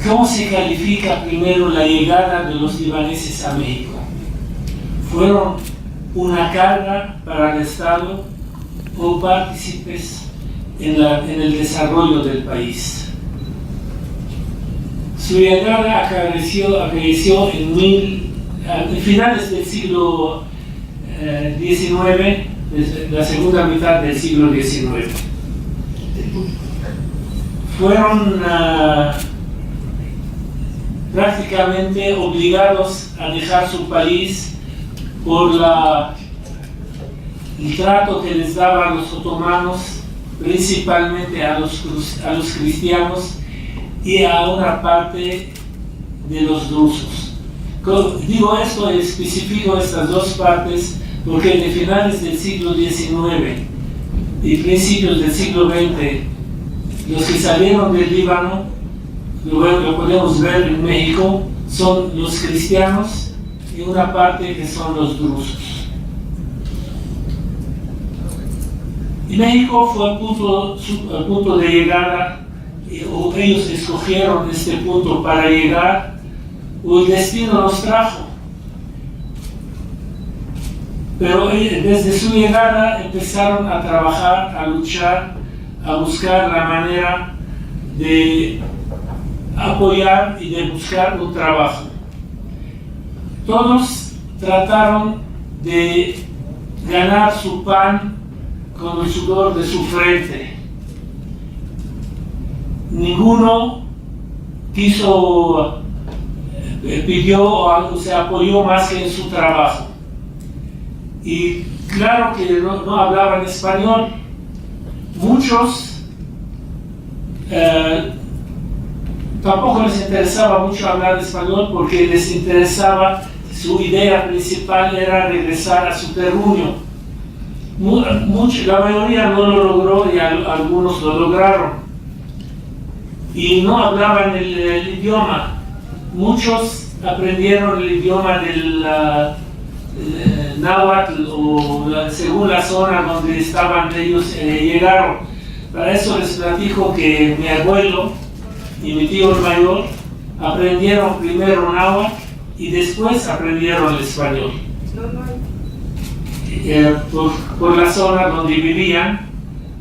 ¿Cómo se califica primero la llegada de los libaneses a México? ¿Fueron una carga para el Estado o partícipes en el desarrollo del país? Su llegada acaeció en finales del siglo XIX, desde la segunda mitad del siglo XIX. Fueron prácticamente obligados a dejar su país por el trato que les daban los otomanos, principalmente a los cristianos y a una parte de los drusos. Digo esto, especifico estas dos partes, porque de finales del siglo XIX y principios del siglo XX, los que salieron del Líbano, lo podemos ver en México, son los cristianos y una parte que son los drusos. Y México fue el punto de llegada, o ellos escogieron este punto para llegar, o el destino los trajo. Pero desde su llegada empezaron a trabajar, a luchar, a buscar la manera de apoyar y de buscar un trabajo. Todos trataron de ganar su pan con el sudor de su frente. Ninguno pidió o se apoyó más que en su trabajo. Y claro que no hablaban español. Muchos tampoco les interesaba mucho hablar español, porque les interesaba, su idea principal era regresar a su terruño. La mayoría no lo logró y algunos lo lograron. Y no hablaban el idioma. Muchos aprendieron el idioma del náhuatl, o según la zona donde estaban ellos llegaron. Para eso les platico que mi abuelo y mi tío mayor aprendieron primero náhuatl y después aprendieron el español. Por la zona donde vivían,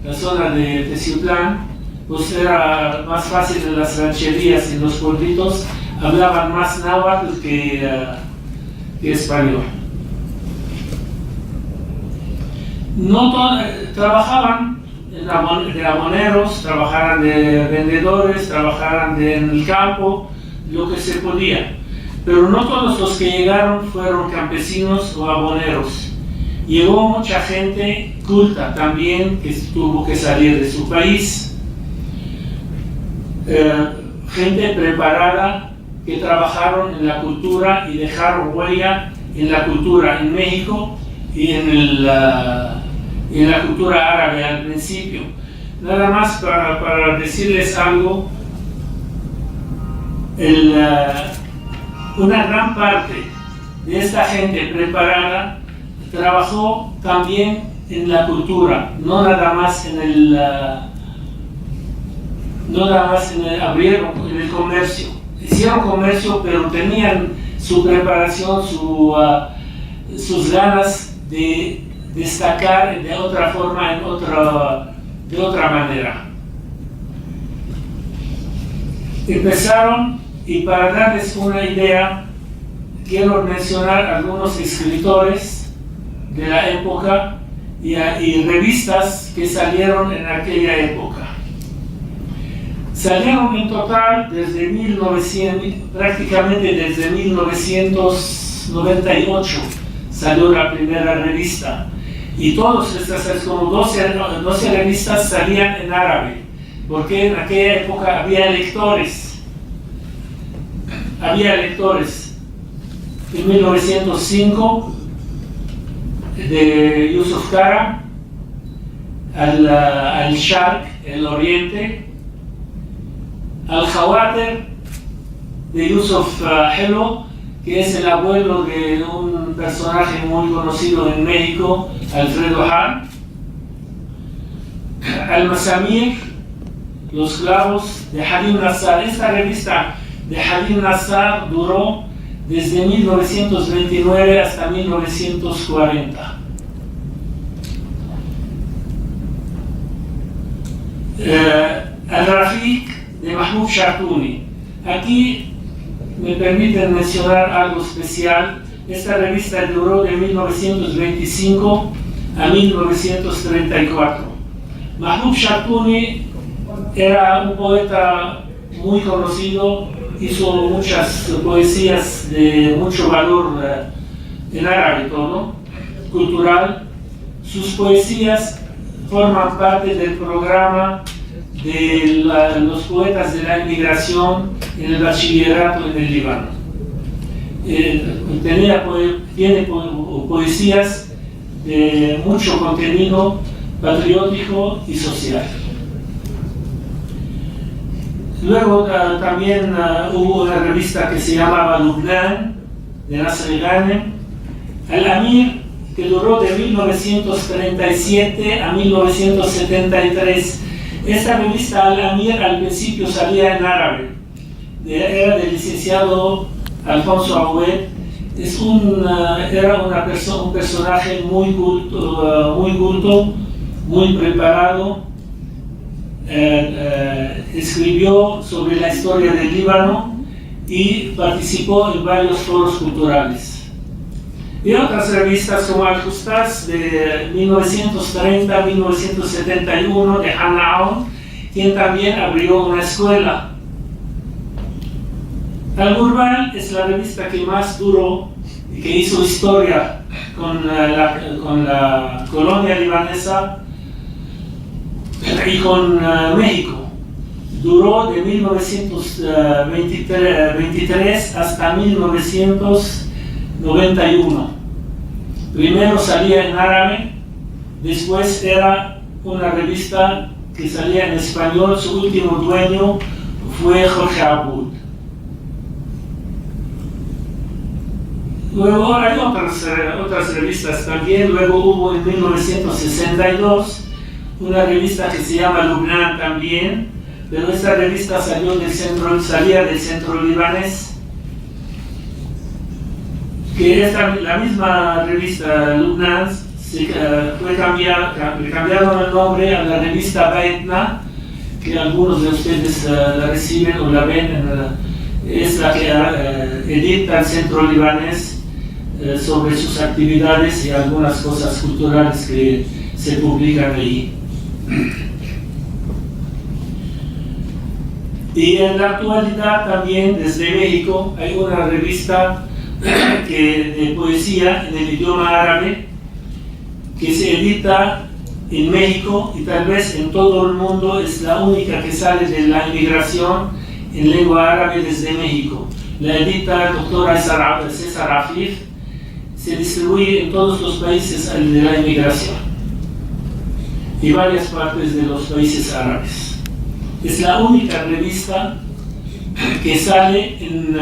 la zona de Teciutlán, pues era más fácil en las rancherías y en los pueblitos, hablaban más náhuatl que español. Trabajaban de aboneros, trabajaban de vendedores, trabajaban en el campo, lo que se podía. Pero no todos los que llegaron fueron campesinos o aboneros. Llegó mucha gente culta también, que tuvo que salir de su país. Gente preparada que trabajaron en la cultura y dejaron huella en la cultura en México y en la cultura árabe al principio. Nada más para decirles algo, una gran parte de esta gente preparada trabajó también en la cultura, no nada más en abrieron en el comercio. Hicieron comercio, pero tenían su preparación, sus ganas de destacar de otra forma, de otra manera. Empezaron, y para darles una idea, quiero mencionar algunos escritores de la época y revistas que salieron en aquella época. Salieron en total desde 1900, prácticamente desde 1998 salió la primera revista, y todas estas, como 12 revistas salían en árabe, porque en aquella época había lectores. En 1905 de Yusuf Kara, al Sharq, el Oriente, al Khawater de Yusuf Hello, que es el abuelo de un personaje muy conocido en México, Alfredo Hahn, al Masamir, los clavos de Halim Nassar. Esta revista de Halim Nassar duró desde 1929 hasta 1940. Al-Rafiq de Mahmoud Shartouni. Aquí me permiten mencionar algo especial. Esta revista duró de 1925 a 1934. Mahmoud Shartouni era un poeta muy conocido, hizo muchas poesías de mucho valor en árabe todo, cultural. Sus poesías forman parte del programa de los poetas de la inmigración en el bachillerato en el Líbano. Tiene poesías de mucho contenido patriótico y social. Luego también hubo una revista que se llamaba Lubnan, de Nasr Ghanem. Al-Amir, que duró de 1937 a 1973. Esta revista Al-Amir al principio salía en árabe. Era del licenciado Alfonso Agüed. Era un personaje muy culto, muy preparado. Escribió sobre la historia del Líbano y participó en varios foros culturales. Y otras revistas como Al-Justas de 1930 a 1971 de Hannah Aoun, quien también abrió una escuela. Al-Ghurban es la revista que más duró y que hizo historia con la colonia libanesa y con México. Duró de 1923 hasta 1991. Primero salía en árabe, después era una revista que salía en español. Su último dueño fue Jorge Abud. Luego hay otras revistas también. Luego hubo en 1962 una revista que se llama Lubnan también, pero esta revista salía del centro libanés, que la misma revista Lubnan le cambiaron el nombre a la revista Baetna, que algunos de ustedes la reciben o la ven, es la que edita el centro libanés sobre sus actividades y algunas cosas culturales que se publican ahí. Y en la actualidad también desde México hay una revista de poesía en el idioma árabe que se edita en México y tal vez en todo el mundo. Es la única que sale de la inmigración en lengua árabe desde México. La edita el doctor César Afif. Se distribuye en todos los países de la inmigración y varias partes de los países árabes. Es la única revista que sale en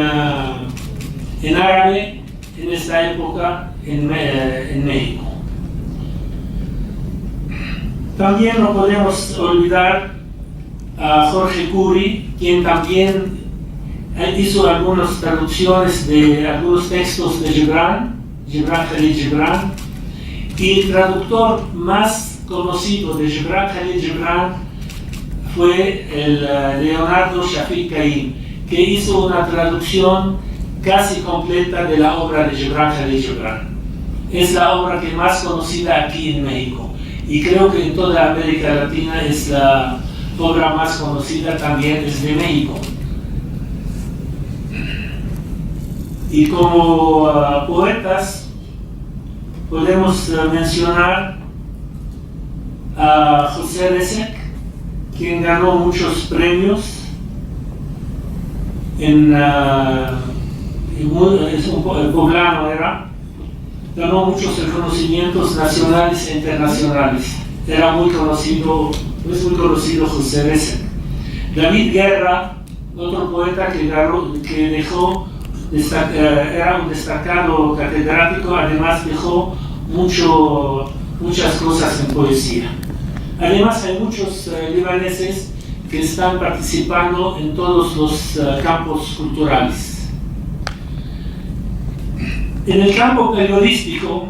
árabe en esta época en México. También no podemos olvidar a Jorge Cury, quien también hizo algunas traducciones de algunos textos de Gibran Khalil Gibran, y el traductor más conocido de Gibran Khalil Gibran fue el Leonardo Shafiq Caim, que hizo una traducción casi completa de la obra de Gibran Khalil Gibran. Es la obra que más conocida aquí en México y creo que en toda América Latina es la obra más conocida también desde México. Y como poetas podemos mencionar a José Resek, quien ganó muchos premios es un poblano, ganó muchos reconocimientos nacionales e internacionales. Era muy conocido, es muy conocido José Resek. David Guerra, otro poeta que dejó, era un destacado catedrático, además dejó muchas cosas en poesía. Además hay muchos libaneses que están participando en todos los campos culturales. En el campo periodístico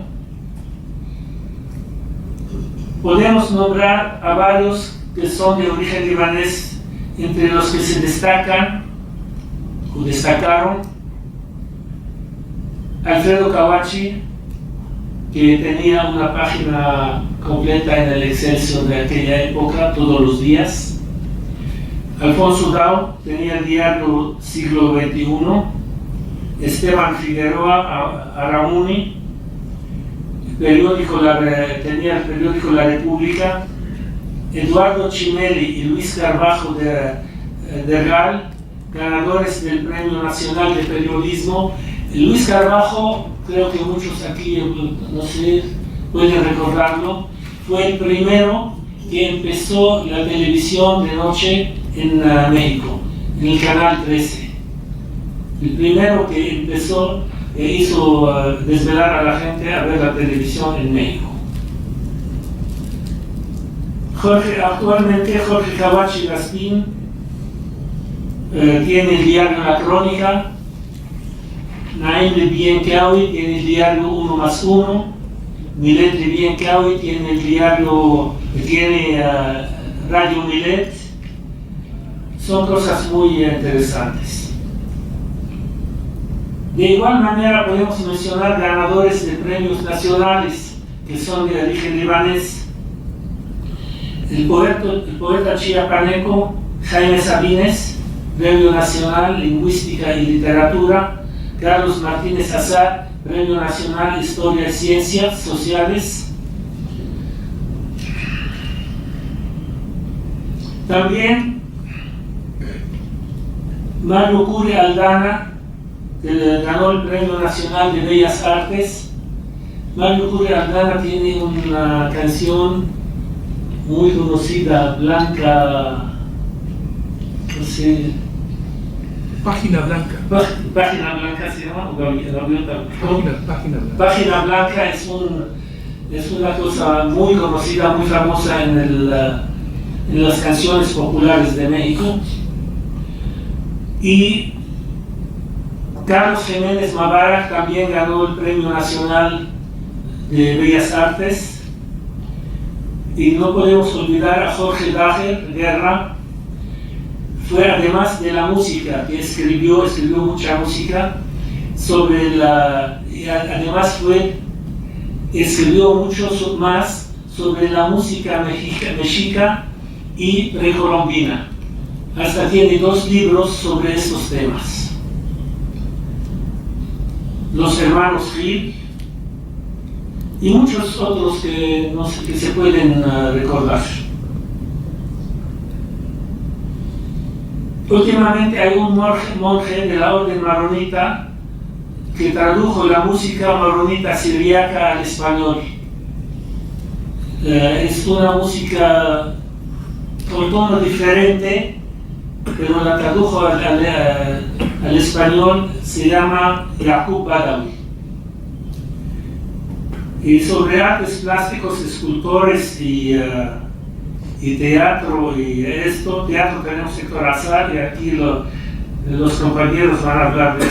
podemos nombrar a varios que son de origen libanés, entre los que se destacan o destacaron Alfredo Kawachi, que tenía una página completa en el Excelsior de aquella época, todos los días. Alfonso Dao tenía el diario Siglo XXI. Esteban Figueroa Aramuni tenía el periódico La República. Eduardo Chinelli y Luis Carbajo de Gal, ganadores del Premio Nacional de Periodismo. Luis Carbajo, creo que muchos aquí, no sé, pueden recordarlo, fue el primero que empezó la televisión de noche en México, en el Canal 13. El primero que empezó e hizo desvelar a la gente a ver la televisión en México. Actualmente Jorge Kawachi Gaspín tiene el diario La Crónica. Naim Bien-Keawi tiene el diario 1+1. Milet Bien-Keawi tiene el diario, Radio Milet. Son cosas muy interesantes. De igual manera podemos mencionar ganadores de premios nacionales que son de origen libanés. El poeta chiapaneco Jaime Sabines, Premio Nacional Lingüística y Literatura. Carlos Martínez Azar, Premio Nacional Historia y Ciencias Sociales. También Mario Curi Aldana, que ganó el Premio Nacional de Bellas Artes. Mario Curi Aldana tiene una canción muy conocida, Blanca, no sé. Página Blanca. Página Blanca se llama, o Gaviota. Página Blanca es una cosa muy conocida, muy famosa en las canciones populares de México. Y Carlos Jiménez Mabarak también ganó el Premio Nacional de Bellas Artes. Y no podemos olvidar a Jorge Dager Guerra. Fue, además de la música, que escribió mucha música además escribió mucho más sobre la música mexica y precolombina. Hasta tiene 2 libros sobre estos temas. Los hermanos Gil y muchos otros que se pueden recordar. Últimamente hay un monje de la orden maronita que tradujo la música maronita siriaca al español. Es una música con tono diferente, pero la tradujo al español. Se llama Yaqub Badawi. Y sobre artes plásticos, escultores y teatro, teatro tenemos Héctor Azar, y aquí los compañeros van a hablar de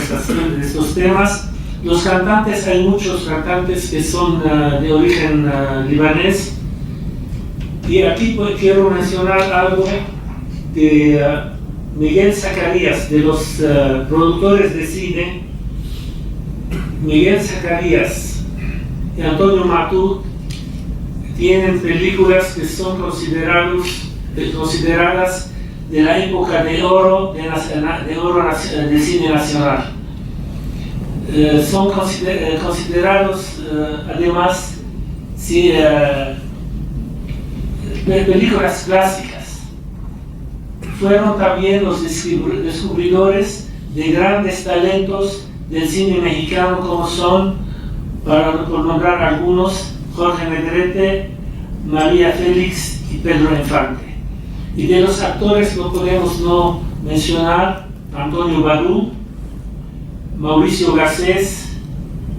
estos temas. Los cantantes, hay muchos cantantes que son de origen libanés, y aquí quiero mencionar algo de Miguel Zacarías, de los productores de cine. Miguel Zacarías y Antonio Matud tienen películas que son consideradas de la época de oro del cine nacional. Son considerados además películas clásicas. Fueron también los descubridores de grandes talentos del cine mexicano, como son, por nombrar algunos, Jorge Negrete, María Félix y Pedro Infante. Y de los actores no podemos no mencionar Antonio Barú, Mauricio Garcés,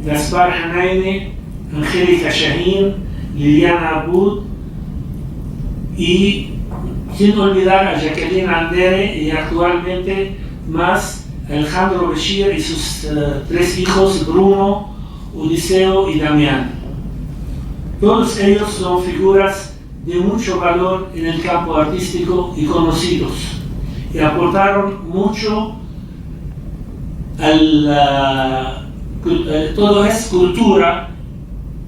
Gaspar Hanaine, Angélica Shahin, Liliana Abud y sin olvidar a Jacqueline Andere y actualmente más Alejandro Bechir y sus 3 hijos, Bruno, Odiseo y Damián. Todos ellos son figuras de mucho valor en el campo artístico y conocidos, y aportaron mucho a todo es cultura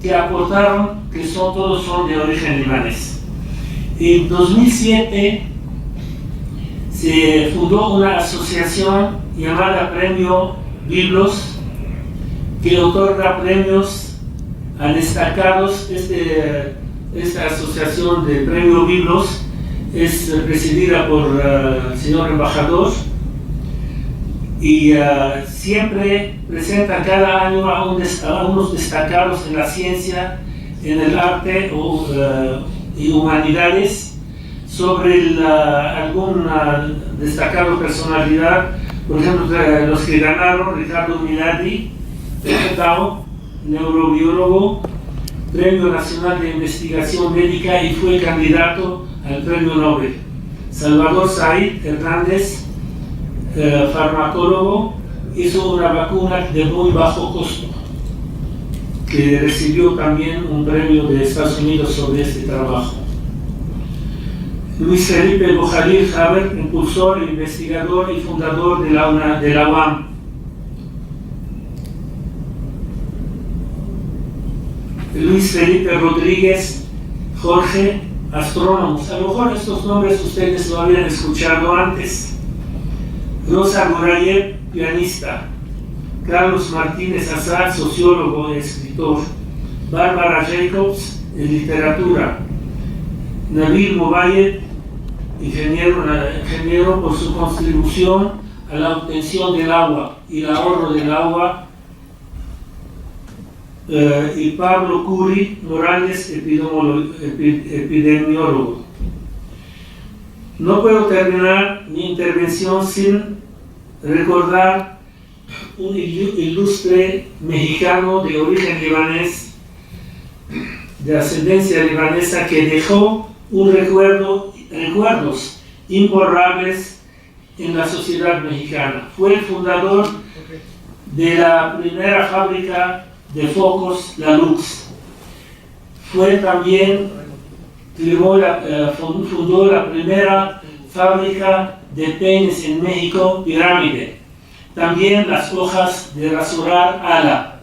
que aportaron, que todos son de origen libanés. En 2007 se fundó una asociación llamada Premio Biblos, que otorga premios a destacados. Esta asociación de Premio Biblos es presidida por el señor embajador, y siempre presenta cada año a unos destacados en la ciencia, en el arte y humanidades, sobre alguna destacada personalidad. Por ejemplo, los que ganaron: Ricardo Miladi, neurobiólogo, Premio Nacional de Investigación Médica y fue candidato al Premio Nobel; Salvador Said Hernández, farmacólogo, hizo una vacuna de muy bajo costo, que recibió también un premio de Estados Unidos sobre este trabajo. Luis Felipe Bojalil Haber, impulsor, investigador y fundador de la UAM. Luis Felipe Rodríguez Jorge, astrónomos. A lo mejor estos nombres ustedes lo habían escuchado antes. Rosa Gorayev, pianista. Carlos Martínez Azar, sociólogo y escritor. Bárbara Jacobs, en literatura. Nabil Mobayed, ingeniero por su contribución a la obtención del agua y el ahorro del agua. Y Pablo Curi Morales, epidemiólogo. No puedo terminar mi intervención sin recordar un ilustre mexicano de origen libanés, de ascendencia libanesa, que dejó recuerdos imborrables en la sociedad mexicana. Fue el fundador de la primera fábrica de focos, la Lux. Fue también, fundó la primera fábrica de peines en México, Pirámide. También las hojas de rasurar Ala.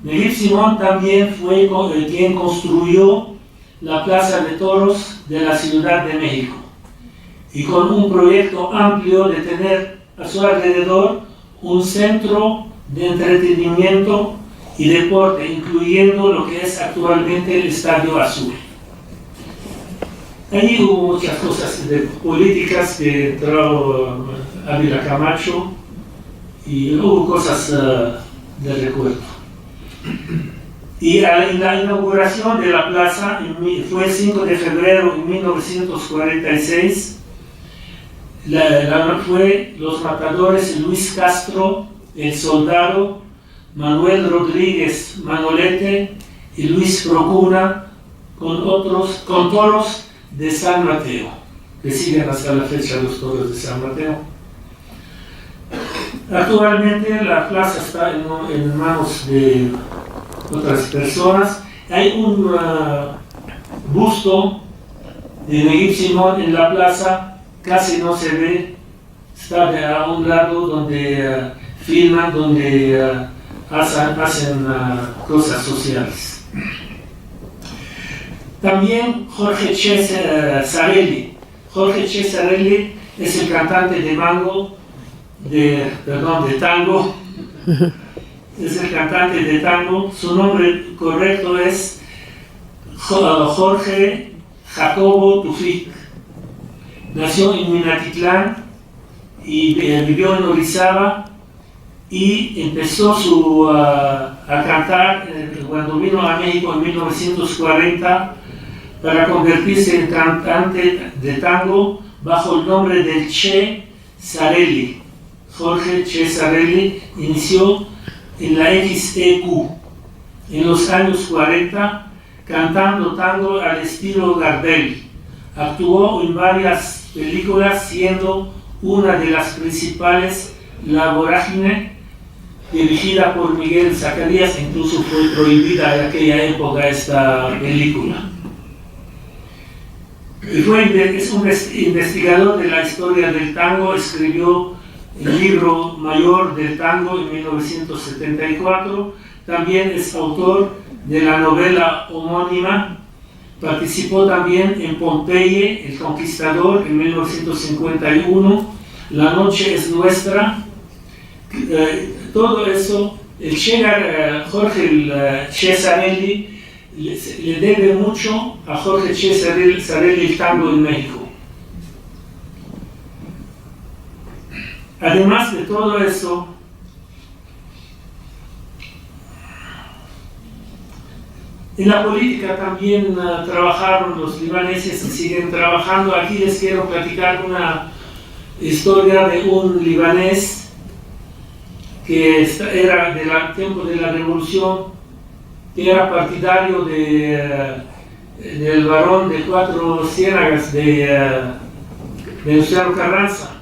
Neguib Simón también fue quien construyó la Plaza de Toros de la Ciudad de México, y con un proyecto amplio de tener a su alrededor un centro de entretenimiento y deporte, incluyendo lo que es actualmente el Estadio Azul. Allí hubo muchas cosas políticas que entró Ávila Camacho, y hubo cosas de recuerdo. Y en la inauguración de la plaza fue el 5 de febrero de 1946. Fue los matadores Luis Castro, el Soldado, Manuel Rodríguez Manolete y Luis Procuna, con toros de San Mateo, que siguen hasta la fecha los toros de San Mateo. Actualmente la plaza está en manos de otras personas. Hay un busto de Neguib Simón en la plaza, casi no se ve, está a un lado donde filman, donde hacen cosas sociales. También Jorge Sarelli. Jorge Sarelli es el cantante de tango. Es el cantante de tango. Su nombre correcto es Jorge Jacobo Tufik. Nació en Minatitlán y vivió en Orizaba, y empezó a cantar cuando vino a México en 1940, para convertirse en cantante de tango bajo el nombre de Che Sarelli. Jorge Che Sarelli inició en la XEQ en los años 40, cantando tango al estilo Gardel, Actuó en varias películas, siendo una de las principales La Vorágine, dirigida por Miguel Zacarías. Incluso fue prohibida en aquella época esta película. Es un investigador de la historia del tango, escribió el libro mayor del tango en 1974, también es autor de la novela homónima, participó también en Pompeya, el Conquistador, en 1951, La Noche es Nuestra, todo eso, Jorge Cesarelli le debe mucho a Jorge Cesarelli el tango en México. Además de todo eso, en la política también trabajaron los libaneses y siguen trabajando. Aquí les quiero platicar una historia de un libanés que era del tiempo de la revolución, que era partidario del barón de Cuatro Ciénagas de Venustiano Carranza.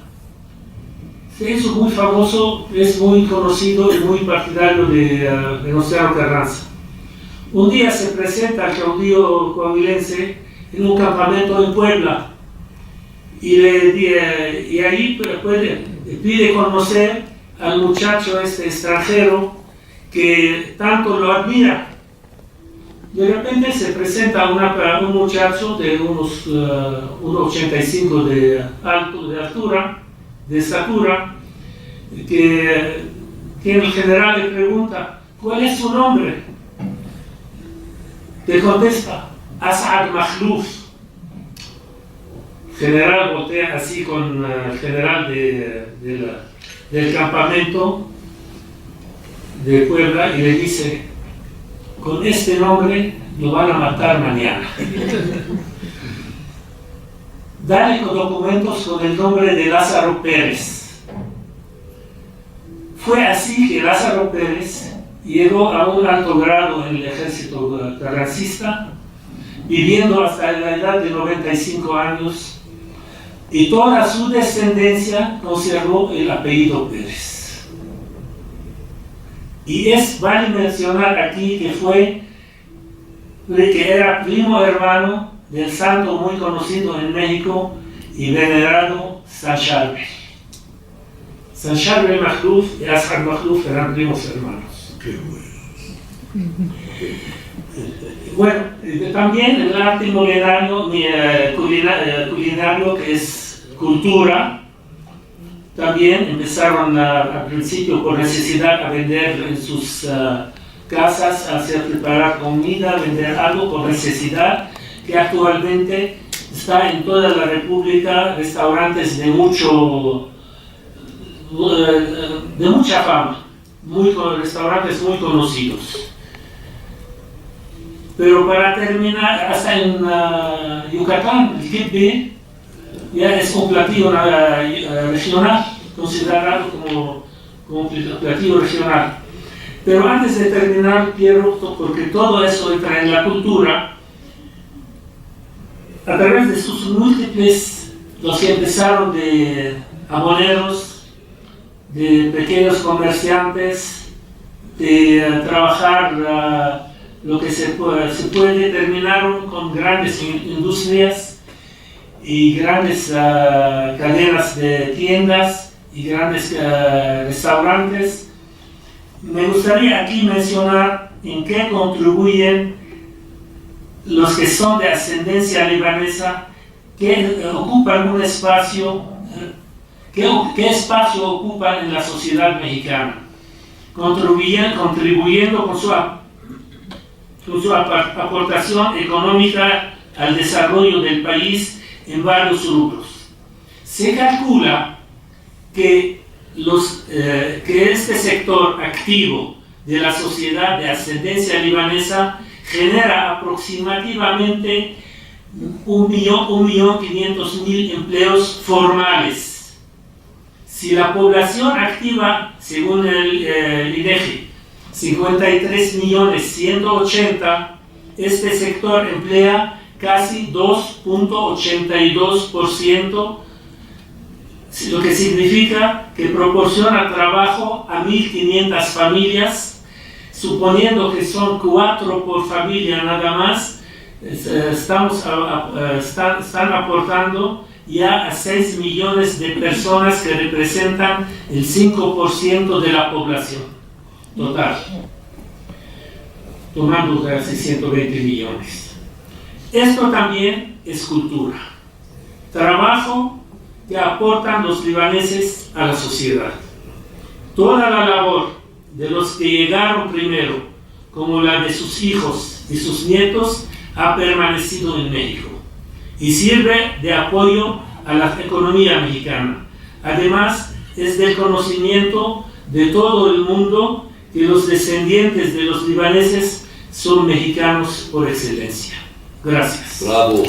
Se hizo muy famoso, es muy conocido y muy partidario de Venustiano Carranza. Un día se presenta al caudillo coahuilense en un campamento en Puebla y ahí pide conocer al muchacho extranjero que tanto lo admira. De repente se presenta un muchacho de unos 1,85 de altura, de estatura, que el general le pregunta: ¿cuál es su nombre? Te contesta: Asad Makhlouf. El general voltea así con el general del campamento de Puebla y le dice: con este nombre lo van a matar mañana. Dale documentos con el nombre de Lázaro Pérez. Fue así que Lázaro Pérez llegó a un alto grado en el ejército carrancista, viviendo hasta la edad de 95 años, y toda su descendencia conservó el apellido Pérez. Y vale mencionar aquí que era primo hermano del santo muy conocido en México y venerado San Charbel. San Charbel Makhlouf y Asad Makhlouf eran primos hermanos. Qué bueno. Bueno, también el arte culinario, que es cultura, también empezaron al principio por necesidad a vender en sus casas, a hacer preparar comida, vender algo por necesidad, que actualmente está en toda la República, restaurantes de mucha fama, restaurantes muy conocidos. Pero para terminar, hasta en Yucatán, el kibbeh ya es un platillo regional, considerado como platillo regional. Pero antes de terminar, porque todo eso entra en la cultura, a través de sus múltiples, los que empezaron de aboneros, de pequeños comerciantes, de trabajar lo que se puede, terminaron con grandes industrias y grandes cadenas de tiendas y grandes restaurantes. Me gustaría aquí mencionar en qué contribuyen los que son de ascendencia libanesa, que ocupan un espacio, ¿qué espacio ocupan en la sociedad mexicana? Contribuyendo con su aportación económica al desarrollo del país en varios rubros. Se calcula que este sector activo de la sociedad de ascendencia libanesa genera aproximadamente 1.500.000 empleos formales. Si la población activa, según el INEGI, 53.180.000, este sector emplea casi 2.82%, lo que significa que proporciona trabajo a 1.500 familias, suponiendo que son 4 por familia nada más, están aportando ya a 6 millones de personas que representan el 5% de la población total, tomando casi 120 millones. Esto también es cultura, trabajo que aportan los libaneses a la sociedad. Toda la labor de los que llegaron primero, como la de sus hijos y sus nietos, ha permanecido en México y sirve de apoyo a la economía mexicana. Además, es del conocimiento de todo el mundo que los descendientes de los libaneses son mexicanos por excelencia. Gracias. Bravo.